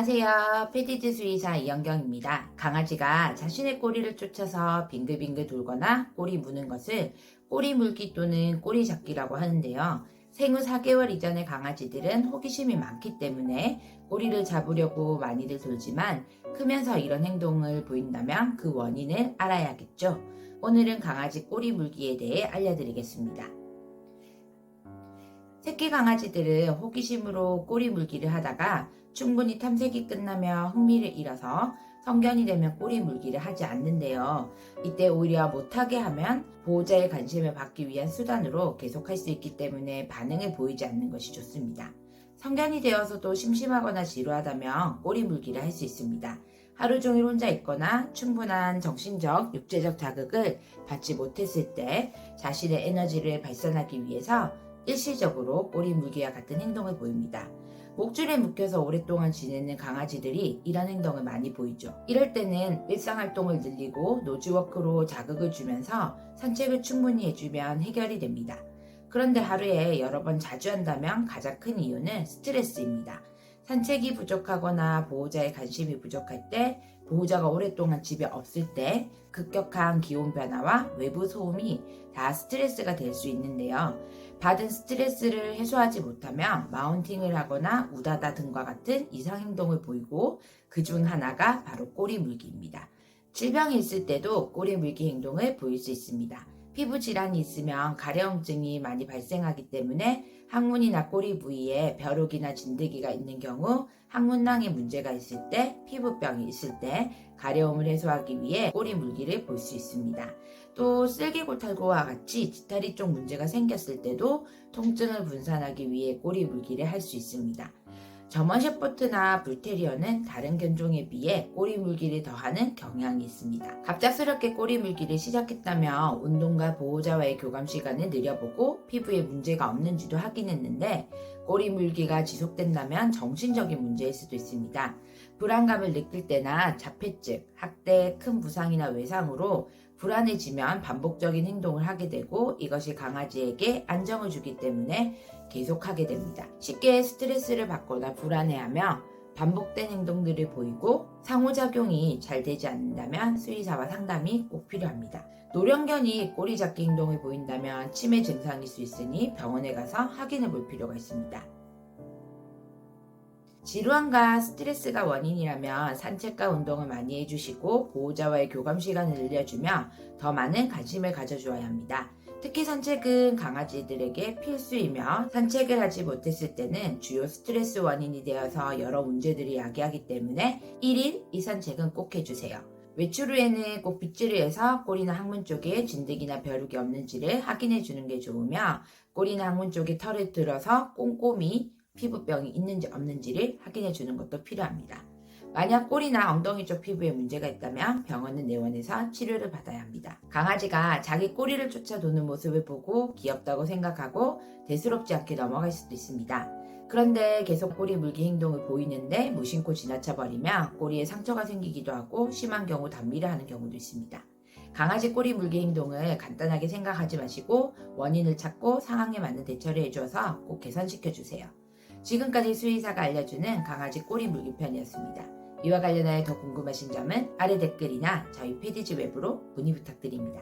안녕하세요. 패디즈 수의사 이영경입니다. 강아지가 자신의 꼬리를 쫓아서 빙글빙글 돌거나 꼬리 무는 것을 꼬리 물기 또는 꼬리 잡기라고 하는데요. 생후 4개월 이전의 강아지들은 호기심이 많기 때문에 꼬리를 잡으려고 많이들 돌지만 크면서 이런 행동을 보인다면 그 원인을 알아야겠죠. 오늘은 강아지 꼬리 물기에 대해 알려드리겠습니다. 새끼 강아지들은 호기심으로 꼬리 물기를 하다가 충분히 탐색이 끝나며 흥미를 잃어서 성견이 되면 꼬리 물기를 하지 않는데요. 이때 오히려 못하게 하면 보호자의 관심을 받기 위한 수단으로 계속할 수 있기 때문에 반응을 보이지 않는 것이 좋습니다. 성견이 되어서도 심심하거나 지루하다면 꼬리 물기를 할 수 있습니다. 하루 종일 혼자 있거나 충분한 정신적, 육체적 자극을 받지 못했을 때 자신의 에너지를 발산하기 위해서 일시적으로 꼬리 물기와 같은 행동을 보입니다. 목줄에 묶여서 오랫동안 지내는 강아지들이 이런 행동을 많이 보이죠. 이럴 때는 일상활동을 늘리고 노즈워크로 자극을 주면서 산책을 충분히 해주면 해결이 됩니다. 그런데 하루에 여러 번 자주 한다면 가장 큰 이유는 스트레스입니다. 산책이 부족하거나 보호자의 관심이 부족할 때, 보호자가 오랫동안 집에 없을 때, 급격한 기온 변화와 외부 소음이 다 스트레스가 될 수 있는데요. 받은 스트레스를 해소하지 못하면 마운팅을 하거나 우다다 등과 같은 이상 행동을 보이고 그 중 하나가 바로 꼬리 물기입니다. 질병이 있을 때도 꼬리 물기 행동을 보일 수 있습니다. 피부 질환이 있으면 가려움증이 많이 발생하기 때문에 항문이나 꼬리 부위에 벼룩이나 진드기가 있는 경우, 항문낭에 문제가 있을 때, 피부병이 있을 때 가려움을 해소하기 위해 꼬리 물기를 볼 수 있습니다. 또 쓸개골탈구와 같이 지타리 쪽 문제가 생겼을 때도 통증을 분산하기 위해 꼬리 물기를 할 수 있습니다. 저먼 셰퍼드나 불테리어는 다른 견종에 비해 꼬리 물기를 더하는 경향이 있습니다. 갑작스럽게 꼬리 물기를 시작했다며 운동과 보호자와의 교감 시간을 늘려보고 피부에 문제가 없는지도 확인했는데 꼬리 물기가 지속된다면 정신적인 문제일 수도 있습니다. 불안감을 느낄 때나 자폐증, 학대, 큰 부상이나 외상으로 불안해지면 반복적인 행동을 하게 되고 이것이 강아지에게 안정을 주기 때문에 계속하게 됩니다. 쉽게 스트레스를 받거나 불안해하며 반복된 행동들을 보이고 상호작용이 잘 되지 않는다면 수의사와 상담이 꼭 필요합니다. 노령견이 꼬리 잡기 행동을 보인다면 치매 증상일 수 있으니 병원에 가서 확인해 볼 필요가 있습니다. 지루함과 스트레스가 원인이라면 산책과 운동을 많이 해주시고 보호자와의 교감 시간을 늘려주며 더 많은 관심을 가져주어야 합니다. 특히 산책은 강아지들에게 필수이며 산책을 하지 못했을 때는 주요 스트레스 원인이 되어서 여러 문제들이 야기하기 때문에 1일 2산책은 꼭 해주세요. 외출 후에는 꼭 빗질을 해서 꼬리나 항문 쪽에 진드기나 벼룩이 없는지를 확인해 주는 게 좋으며 꼬리나 항문 쪽에 털을 들어서 꼼꼼히 피부병이 있는지 없는지를 확인해 주는 것도 필요합니다. 만약 꼬리나 엉덩이 쪽 피부에 문제가 있다면 병원은 내원해서 치료를 받아야 합니다. 강아지가 자기 꼬리를 쫓아 도는 모습을 보고 귀엽다고 생각하고 대수롭지 않게 넘어갈 수도 있습니다. 그런데 계속 꼬리 물기 행동을 보이는데 무심코 지나쳐 버리면 꼬리에 상처가 생기기도 하고 심한 경우 단미를 하는 경우도 있습니다. 강아지 꼬리 물기 행동을 간단하게 생각하지 마시고 원인을 찾고 상황에 맞는 대처를 해줘서 꼭 개선시켜 주세요. 지금까지 수의사가 알려주는 강아지 꼬리 물기 편이었습니다. 이와 관련하여 더 궁금하신 점은 아래 댓글이나 저희 패디즈 웹으로 문의 부탁드립니다.